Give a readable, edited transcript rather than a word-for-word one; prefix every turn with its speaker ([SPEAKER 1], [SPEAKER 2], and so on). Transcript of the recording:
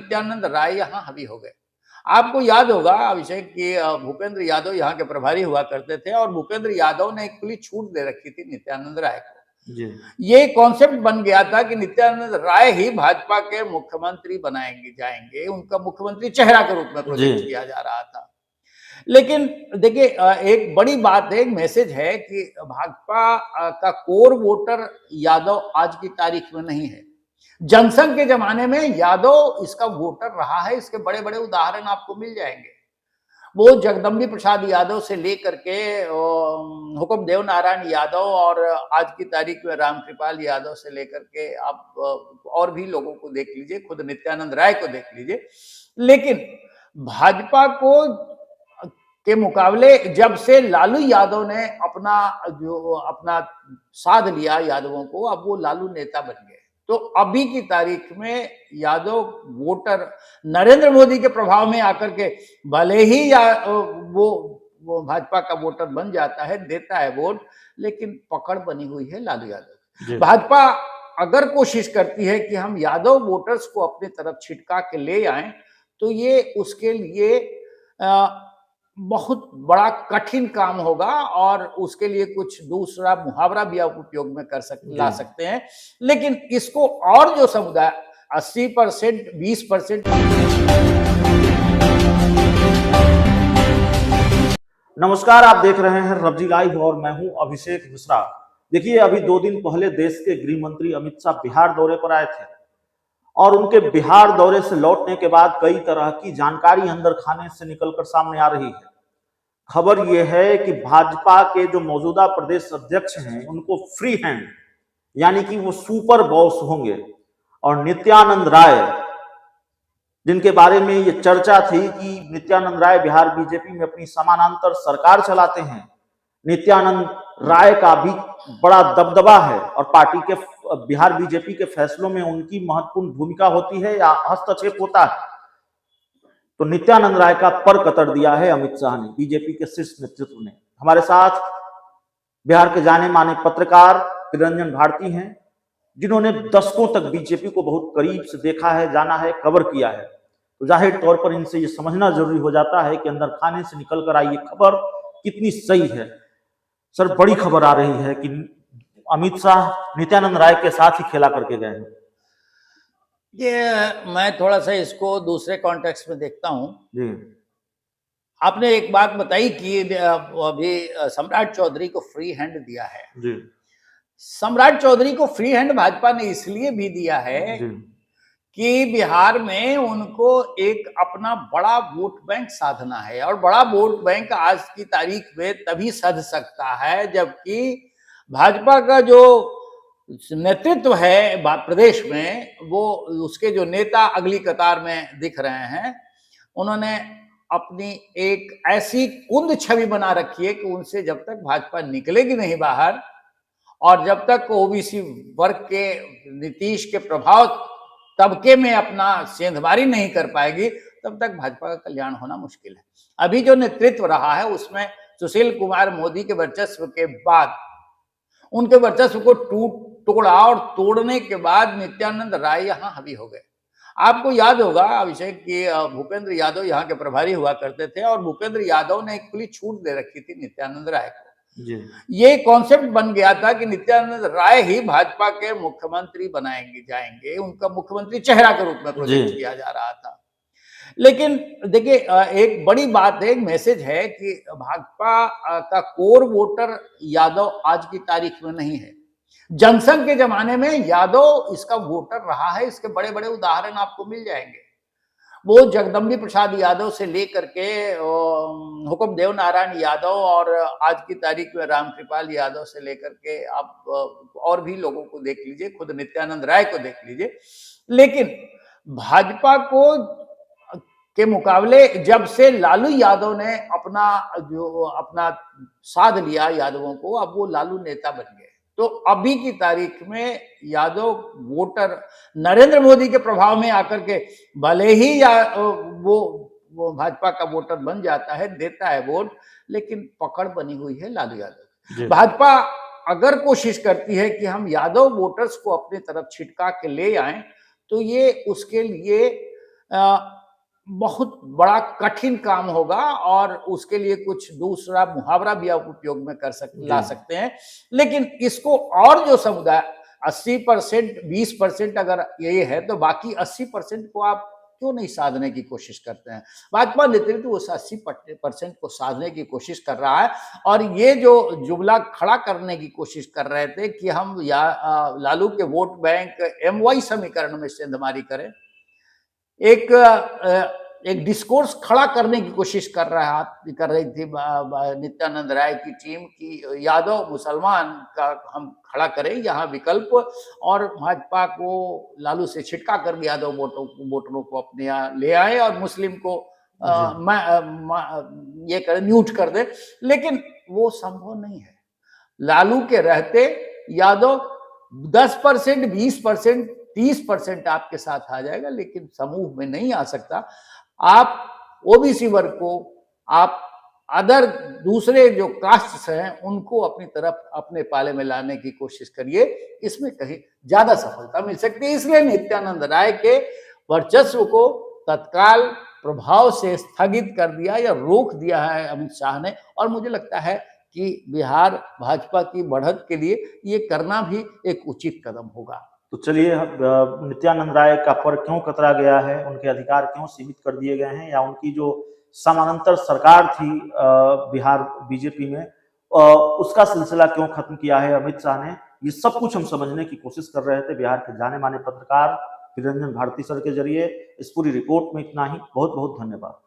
[SPEAKER 1] नित्यानंद राय यहाँ हावी हो गए। आपको याद होगा अभिषेक कि भूपेंद्र यादव यहाँ के प्रभारी हुआ करते थे और भूपेंद्र यादव ने एक खुली छूट दे रखी थी नित्यानंद राय को।
[SPEAKER 2] जी।
[SPEAKER 1] ये कॉन्सेप्ट बन गया था कि नित्यानंद राय ही भाजपा के मुख्यमंत्री बनाएंगे जाएंगे, उनका मुख्यमंत्री चेहरा के रूप में प्रोजेक्ट किया जा रहा था। लेकिन देखिए एक बड़ी बात है, एक मैसेज है कि भाजपा का कोर वोटर यादव आज की तारीख में नहीं है। जनसंघ के जमाने में यादव इसका वोटर रहा है, इसके बड़े बड़े उदाहरण आपको मिल जाएंगे। वो जगदम्बी प्रसाद यादव से लेकर के हुक्म देव नारायण यादव और आज की तारीख में रामकृपाल यादव से लेकर के आप और भी लोगों को देख लीजिए, खुद नित्यानंद राय को देख लीजिए। लेकिन भाजपा को के मुकाबले जब से लालू यादव ने अपना साध लिया यादवों को, अब वो लालू नेता बन गए। तो अभी की तारीख में यादव वोटर नरेंद्र मोदी के प्रभाव में आकर के भले ही वो भाजपा का वोटर बन जाता है, देता है वोट, लेकिन पकड़ बनी हुई है लालू यादव। भाजपा अगर कोशिश करती है कि हम यादव वोटर्स को अपनी तरफ छिटका के ले आए, तो ये उसके लिए बहुत बड़ा कठिन काम होगा और उसके लिए कुछ दूसरा मुहावरा भी आप उपयोग में ला सकते हैं। लेकिन इसको और जो समुदाय 80% 20%।
[SPEAKER 2] नमस्कार, आप देख रहे हैं रब्जी लाइव और मैं हूं अभिषेक मिश्रा। देखिए, अभी 2 दिन पहले देश के गृह मंत्री अमित शाह बिहार दौरे पर आए थे और उनके बिहार दौरे से लौटने के बाद कई तरह की जानकारी अंदर खाने से निकलकर सामने आ रही है। खबर यह है कि भाजपा के जो मौजूदा प्रदेश अध्यक्ष हैं उनको फ्री हैंड यानी कि वो सुपर बॉस होंगे और नित्यानंद राय, जिनके बारे में ये चर्चा थी कि नित्यानंद राय बिहार बीजेपी में अपनी समानांतर सरकार चलाते हैं, नित्यानंद राय का भी बड़ा दबदबा है और पार्टी के बिहार बीजेपी के फैसलों में उनकी महत्वपूर्ण भूमिका होती है या हस्तक्षेप होता है। तो नित्यानंद राय का पर कतर दिया है अमित शाह ने, बीजेपी के शीर्ष नेतृत्व ने। हमारे साथ बिहार के जाने माने पत्रकार त्रिरंजन भारती हैं, जिन्होंने दशकों तक बीजेपी को बहुत करीब से देखा है, जाना है, कवर किया है। तो जाहिर तौर पर इनसे ये समझना जरूरी हो जाता है कि अंदर खाने से निकल कर आई ये खबर कितनी सही है। सर, बड़ी खबर आ रही है कि अमित शाह नित्यानंद राय के साथ ही खेला करके गए हैं।
[SPEAKER 1] ये मैं थोड़ा सा इसको दूसरे कॉन्टेक्स्ट में देखता हूं जी। आपने एक बात बताई कि अभी सम्राट चौधरी को फ्री हैंड दिया है जी। सम्राट चौधरी को फ्री हैंड भाजपा ने इसलिए भी दिया है कि बिहार में उनको एक अपना बड़ा वोट बैंक साधना है और बड़ा वोट बैंक आज की तारीख में तभी सध सकता है जबकि भाजपा का जो नेतृत्व है प्रदेश में, वो उसके जो नेता अगली कतार में दिख रहे हैं, उन्होंने अपनी एक ऐसी कुंद छवि बना रखी है कि उनसे जब तक भाजपा निकलेगी नहीं बाहर और जब तक ओबीसी वर्ग के नीतीश के प्रभाव तबके में अपना सेंधमारी नहीं कर पाएगी, तब तक भाजपा का कल्याण होना मुश्किल है। अभी जो नेतृत्व रहा है उसमें सुशील कुमार मोदी के वर्चस्व के बाद उनके वर्चस्व को तोड़ा और तोड़ने के बाद नित्यानंद राय यहाँ हावी हो गए। आपको याद होगा अभिषेक कि भूपेंद्र यादव यहाँ के प्रभारी हुआ करते थे और भूपेंद्र यादव ने एक खुली छूट दे रखी थी नित्यानंद राय को। जी। ये कॉन्सेप्ट बन गया था कि नित्यानंद राय ही भाजपा के मुख्यमंत्री बनाएंगे जाएंगे, उनका मुख्यमंत्री चेहरा के रूप में प्रोजेक्ट किया जा रहा था। लेकिन देखिए एक बड़ी बात है, एक मैसेज है कि भाजपा का कोर वोटर यादव आज की तारीख में नहीं है। जनसंघ के जमाने में यादव इसका वोटर रहा है, इसके बड़े बड़े उदाहरण आपको मिल जाएंगे। वो जगदम्बी प्रसाद यादव से लेकर के हुक्म देव नारायण यादव और आज की तारीख में रामकृपाल यादव से लेकर के आप और भी लोगों को देख लीजिए, खुद नित्यानंद राय को देख लीजिए। लेकिन भाजपा के मुकाबले जब से लालू यादव ने अपना साध लिया यादवों को, अब वो लालू नेता बन गए। तो अभी की तारीख में यादव वोटर नरेंद्र मोदी के प्रभाव में आकर के भले ही वो भाजपा का वोटर बन जाता है, देता है वोट, लेकिन पकड़ बनी हुई है लालू यादव। भाजपा अगर कोशिश करती है कि हम यादव वोटर्स को अपनी तरफ छिटका के ले आए, तो ये उसके लिए बहुत बड़ा कठिन काम होगा और उसके लिए कुछ दूसरा मुहावरा भी आप उपयोग में ला सकते हैं। लेकिन इसको और जो समुदाय 80% 20% अगर ये है तो बाकी 80% को आप क्यों नहीं साधने की कोशिश करते हैं? भाजपा नेतृत्व उस 80% को साधने की कोशिश कर रहा है और ये जो जुमला खड़ा करने की कोशिश कर रहे थे कि हम लालू के वोट बैंक MY समीकरण में सेंधमारी करें, एक डिस्कोर्स खड़ा करने की कोशिश कर रही थी नित्यानंद राय की टीम की यादव मुसलमान का हम खड़ा करें यहाँ विकल्प और भाजपा को लालू से छिटका कर यादव वोटरों को अपने यहाँ ले आए और मुस्लिम को ये करें न्यूट कर दे। लेकिन वो संभव नहीं है। लालू के रहते यादव 10%, 20%, 30% आपके साथ आ जाएगा, लेकिन समूह में नहीं आ सकता। आप ओबीसी वर्ग को, आप अदर दूसरे जो कास्ट हैं उनको अपनी तरफ अपने पाले में लाने की कोशिश करिए, इसमें कहीं ज्यादा सफलता मिल सकती है। इसलिए नित्यानंद राय के वर्चस्व को तत्काल प्रभाव से स्थगित कर दिया या रोक दिया है अमित शाह ने, और मुझे लगता है कि बिहार भाजपा की बढ़त के लिए ये करना भी एक उचित कदम होगा।
[SPEAKER 2] तो चलिए, नित्यानंद राय का पर क्यों कतरा गया है, उनके अधिकार क्यों सीमित कर दिए गए हैं, या उनकी जो समानांतर सरकार थी बिहार बीजेपी में, उसका सिलसिला क्यों खत्म किया है अमित शाह ने, ये सब कुछ हम समझने की कोशिश कर रहे थे बिहार के जाने माने पत्रकार निरंजन भारती सर के जरिए। इस पूरी रिपोर्ट में इतना ही। बहुत बहुत धन्यवाद।